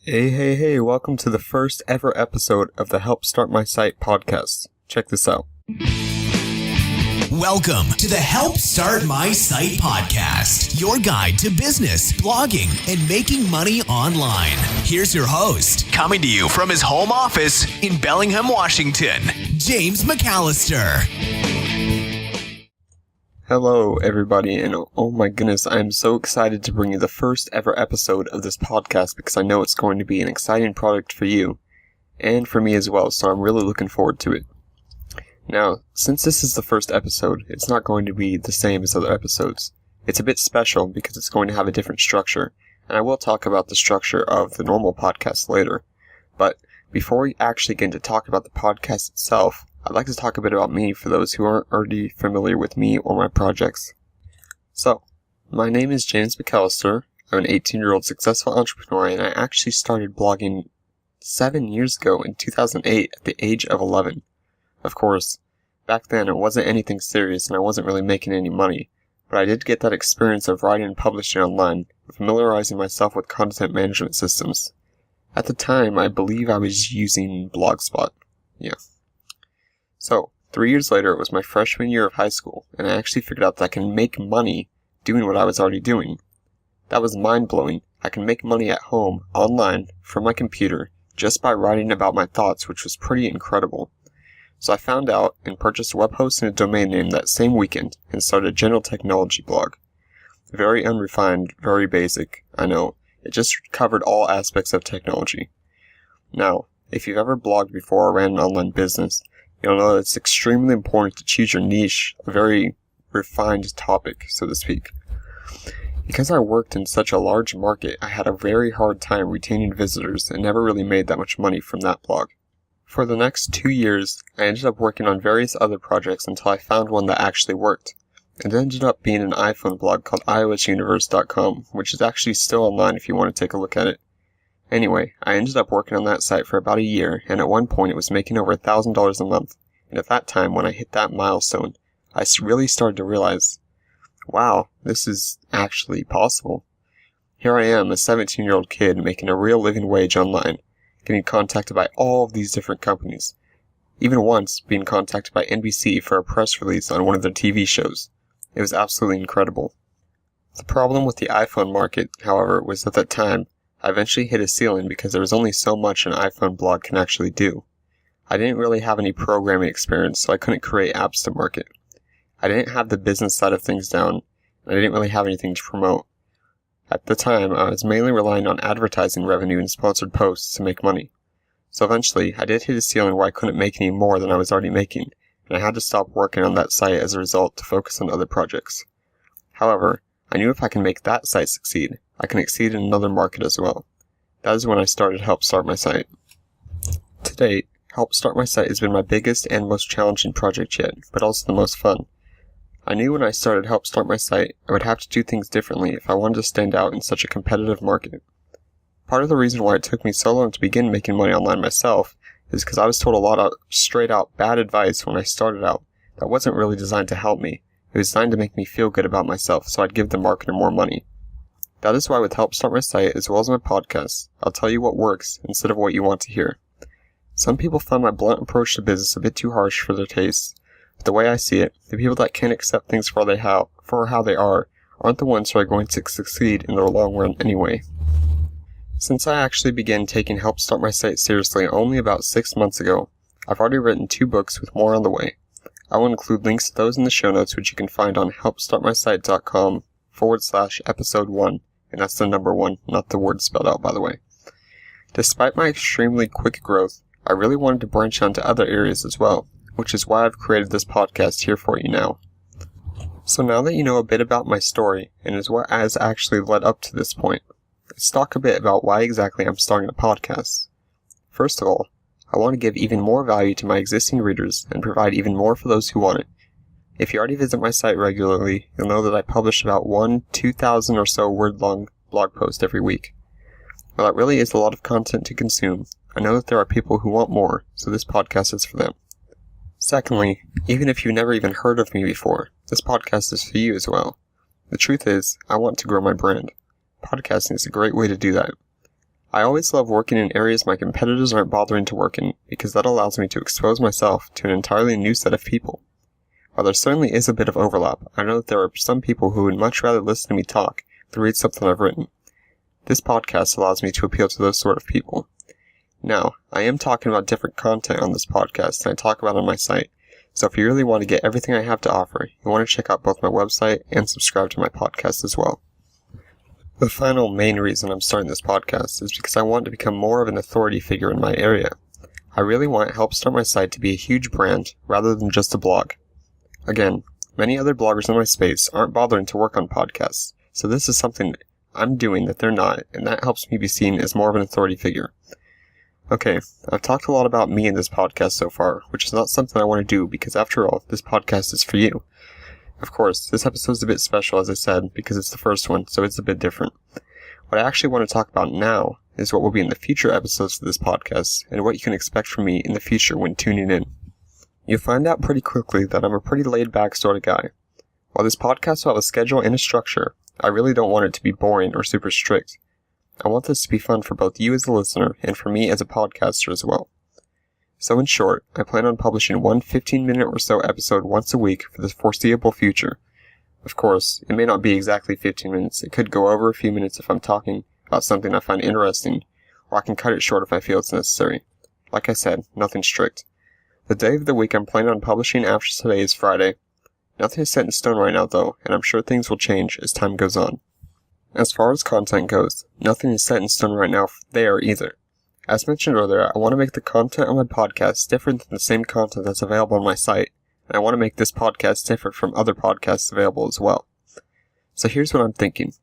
Hey, welcome to the first ever episode of the Help Start My Site podcast. Check this out. Welcome to the Help Start My Site podcast, your guide to business, blogging, and making money online. Here's your host, coming to you from his home office in Bellingham, Washington, James McAllister. Hello, everybody, and oh my goodness, I am so excited to bring you the first ever episode of this podcast because I know it's going to be an exciting product for you, and for me as well, so I'm really looking forward to it. Now, since this is the first episode, it's not going to be the same as other episodes. It's a bit special because it's going to have a different structure, and I will talk about the structure of the normal podcast later. But before we actually get into talk about the podcast itself, I'd like to talk a bit about me for those who aren't already familiar with me or my projects. So, my name is James McAllister. I'm an 18-year-old successful entrepreneur, and I actually started blogging 7 years ago in 2008 at the age of 11. Of course, back then it wasn't anything serious and I wasn't really making any money, but I did get that experience of writing and publishing online, familiarizing myself with content management systems. At the time, I believe I was using Blogspot. Yeah. So, 3 years later, it was my freshman year of high school, and I actually figured out that I can make money doing what I was already doing. That was mind-blowing. I can make money at home, online, from my computer, just by writing about my thoughts, which was pretty incredible. So I found out and purchased a web host and a domain name that same weekend and started a general technology blog. Very unrefined, very basic, I know. It just covered all aspects of technology. Now, if you've ever blogged before or ran an online business, you'll know that it's extremely important to choose your niche, a very refined topic, so to speak. Because I worked in such a large market, I had a very hard time retaining visitors and never really made that much money from that blog. For the next 2 years, I ended up working on various other projects until I found one that actually worked. It ended up being an iPhone blog called iOSuniverse.com, which is actually still online if you want to take a look at it. Anyway, I ended up working on that site for about a year, and at one point it was making over $1,000 a month. And at that time, when I hit that milestone, I really started to realize, wow, this is actually possible. Here I am, a 17-year-old kid making a real living wage online, getting contacted by all of these different companies. Even once, being contacted by NBC for a press release on one of their TV shows. It was absolutely incredible. The problem with the iPhone market, however, was at that time, I eventually hit a ceiling because there was only so much an iPhone blog can actually do. I didn't really have any programming experience, so I couldn't create apps to market. I didn't have the business side of things down, and I didn't really have anything to promote. At the time, I was mainly relying on advertising revenue and sponsored posts to make money. So eventually, I did hit a ceiling where I couldn't make any more than I was already making, and I had to stop working on that site as a result to focus on other projects. However, I knew if I can make that site succeed, I can exceed in another market as well. That is when I started Help Start My Site. To date, Help Start My Site has been my biggest and most challenging project yet, but also the most fun. I knew when I started Help Start My Site, I would have to do things differently if I wanted to stand out in such a competitive market. Part of the reason why it took me so long to begin making money online myself is because I was told a lot of straight-out bad advice when I started out that wasn't really designed to help me. It was designed to make me feel good about myself, so I'd give the marketer more money. That is why with Help Start My Site, as well as my podcast, I'll tell you what works instead of what you want to hear. Some people find my blunt approach to business a bit too harsh for their tastes. But the way I see it, the people that can't accept things for how they are, aren't the ones who are going to succeed in the long run anyway. Since I actually began taking Help Start My Site seriously only about 6 months ago, I've already written 2 books with more on the way. I will include links to those in the show notes, which you can find on helpstartmysite.com/episode 1, and that's the number 1, not the word spelled out, by the way. Despite my extremely quick growth, I really wanted to branch out to other areas as well, which is why I've created this podcast here for you now. So now that you know a bit about my story, and is what has actually led up to this point, let's talk a bit about why exactly I'm starting a podcast. First of all, I want to give even more value to my existing readers and provide even more for those who want it. If you already visit my site regularly, you'll know that I publish about 2,000 or so word-long blog post every week. While that really is a lot of content to consume, I know that there are people who want more, so this podcast is for them. Secondly, even if you've never even heard of me before, this podcast is for you as well. The truth is, I want to grow my brand. Podcasting is a great way to do that. I always love working in areas my competitors aren't bothering to work in, because that allows me to expose myself to an entirely new set of people. While there certainly is a bit of overlap, I know that there are some people who would much rather listen to me talk than read something I've written. This podcast allows me to appeal to those sort of people. Now, I am talking about different content on this podcast than I talk about on my site, so if you really want to get everything I have to offer, you want to check out both my website and subscribe to my podcast as well. The final main reason I'm starting this podcast is because I want to become more of an authority figure in my area. I really want Help Start My Site to be a huge brand rather than just a blog. Again, many other bloggers in my space aren't bothering to work on podcasts, so this is something I'm doing that they're not, and that helps me be seen as more of an authority figure. Okay, I've talked a lot about me in this podcast so far, which is not something I want to do because after all, this podcast is for you. Of course, this episode is a bit special, as I said, because it's the first one, so it's a bit different. What I actually want to talk about now is what will be in the future episodes of this podcast, and what you can expect from me in the future when tuning in. You'll find out pretty quickly that I'm a pretty laid-back sort of guy. While this podcast will have a schedule and a structure, I really don't want it to be boring or super strict. I want this to be fun for both you as a listener and for me as a podcaster as well. So in short, I plan on publishing one 15-minute or so episode once a week for the foreseeable future. Of course, it may not be exactly 15 minutes. It could go over a few minutes if I'm talking about something I find interesting, or I can cut it short if I feel it's necessary. Like I said, nothing strict. The day of the week I'm planning on publishing after today is Friday. Nothing is set in stone right now though, and I'm sure things will change as time goes on. As far as content goes, nothing is set in stone right now there either. As mentioned earlier, I want to make the content on my podcast different than the same content that's available on my site, and I want to make this podcast different from other podcasts available as well. So here's what I'm thinking.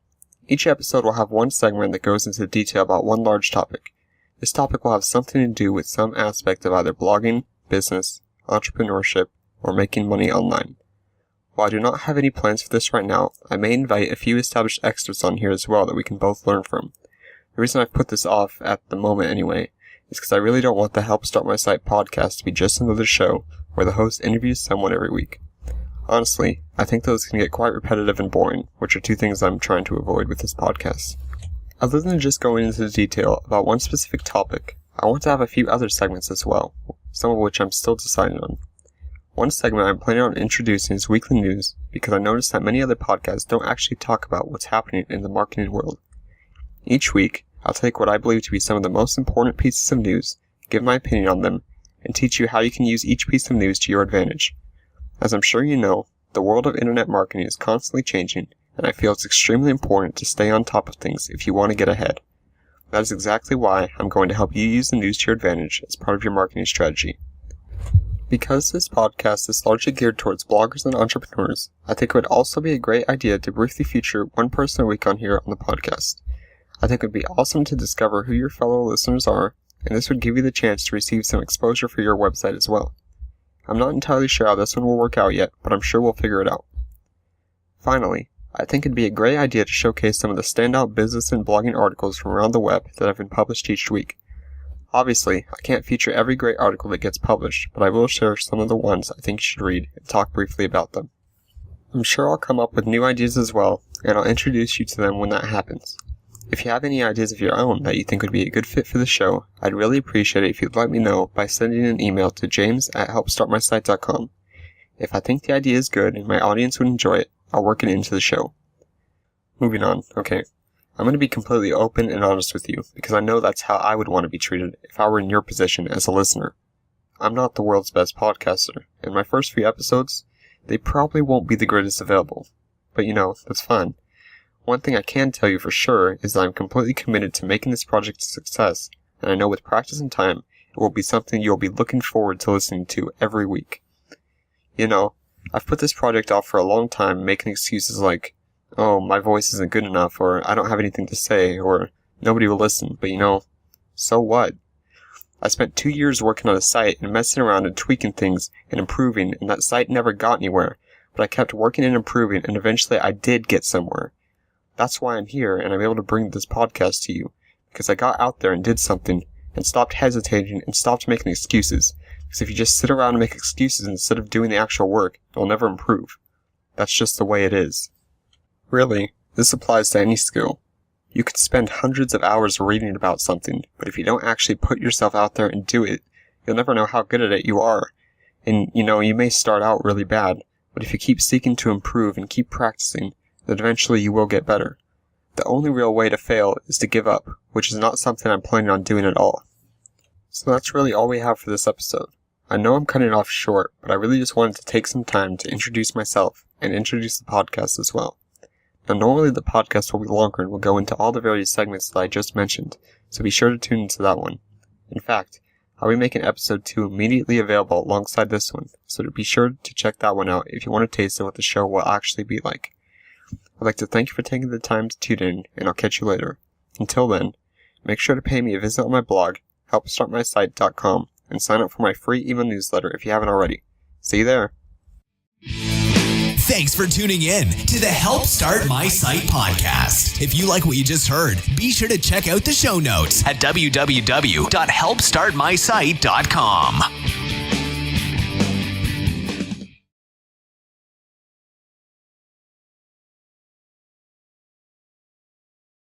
Each episode will have one segment that goes into detail about one large topic. This topic will have something to do with some aspect of either blogging, business, entrepreneurship, or making money online. While I do not have any plans for this right now, I may invite a few established experts on here as well that we can both learn from. The reason I've put this off at the moment anyway is because I really don't want the Help Start My Site podcast to be just another show where the host interviews someone every week. Honestly, I think those can get quite repetitive and boring, which are two things I'm trying to avoid with this podcast. Other than just going into detail about one specific topic, I want to have a few other segments as well, some of which I'm still deciding on. One segment I'm planning on introducing is weekly news because I noticed that many other podcasts don't actually talk about what's happening in the marketing world. Each week, I'll take what I believe to be some of the most important pieces of news, give my opinion on them, and teach you how you can use each piece of news to your advantage. As I'm sure you know, the world of internet marketing is constantly changing, and I feel it's extremely important to stay on top of things if you want to get ahead. That is exactly why I'm going to help you use the news to your advantage as part of your marketing strategy. Because this podcast is largely geared towards bloggers and entrepreneurs, I think it would also be a great idea to briefly feature one person a week on here on the podcast. I think it would be awesome to discover who your fellow listeners are, and this would give you the chance to receive some exposure for your website as well. I'm not entirely sure how this one will work out yet, but I'm sure we'll figure it out. Finally, I think it'd be a great idea to showcase some of the standout business and blogging articles from around the web that have been published each week. Obviously, I can't feature every great article that gets published, but I will share some of the ones I think you should read and talk briefly about them. I'm sure I'll come up with new ideas as well, and I'll introduce you to them when that happens. If you have any ideas of your own that you think would be a good fit for the show, I'd really appreciate it if you'd let me know by sending an email to james@helpstartmysite.com. If I think the idea is good and my audience would enjoy it, I'll work it into the show. Moving on, okay. I'm going to be completely open and honest with you, because I know that's how I would want to be treated if I were in your position as a listener. I'm not the world's best podcaster, and my first few episodes, they probably won't be the greatest available. But that's fine. One thing I can tell you for sure is that I'm completely committed to making this project a success, and I know with practice and time, it will be something you'll be looking forward to listening to every week. I've put this project off for a long time, making excuses like, oh, my voice isn't good enough, or I don't have anything to say, or nobody will listen, but so what? I spent 2 years working on a site and messing around and tweaking things and improving, and that site never got anywhere, but I kept working and improving, and eventually I did get somewhere. That's why I'm here, and I'm able to bring this podcast to you, because I got out there and did something, and stopped hesitating and stopped making excuses, because if you just sit around and make excuses instead of doing the actual work, you'll never improve. That's just the way it is. Really, this applies to any skill. You could spend hundreds of hours reading about something, but if you don't actually put yourself out there and do it, you'll never know how good at it you are. And, you may start out really bad, but if you keep seeking to improve and keep practicing, then eventually you will get better. The only real way to fail is to give up, which is not something I'm planning on doing at all. So that's really all we have for this episode. I know I'm cutting it off short, but I really just wanted to take some time to introduce myself and introduce the podcast as well. Now, normally the podcast will be longer and will go into all the various segments that I just mentioned, so be sure to tune into that one. In fact, I'll be making episode 2 immediately available alongside this one, so be sure to check that one out if you want to taste of what the show will actually be like. I'd like to thank you for taking the time to tune in, and I'll catch you later. Until then, make sure to pay me a visit on my blog, helpstartmysite.com, and sign up for my free email newsletter if you haven't already. See you there. Thanks for tuning in to the Help Start My Site podcast. If you like what you just heard, be sure to check out the show notes at www.helpstartmysite.com.